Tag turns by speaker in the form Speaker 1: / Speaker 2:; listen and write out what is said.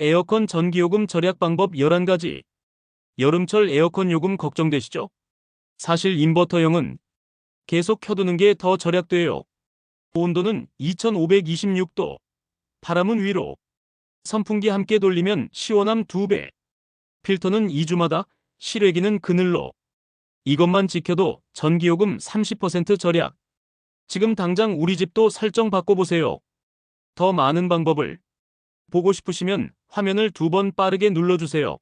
Speaker 1: 에어컨 전기요금 절약 방법 11가지. 여름철 에어컨 요금 걱정되시죠? 사실 인버터형은 계속 켜두는 게 더 절약돼요. 온도는 2526도, 바람은 위로, 선풍기 함께 돌리면 시원함 2배, 필터는 2주마다, 실외기는 그늘로. 이것만 지켜도 전기요금 30% 절약. 지금 당장 우리 집도 설정 바꿔보세요. 더 많은 방법을 보고 싶으시면 화면을 2번 빠르게 눌러주세요.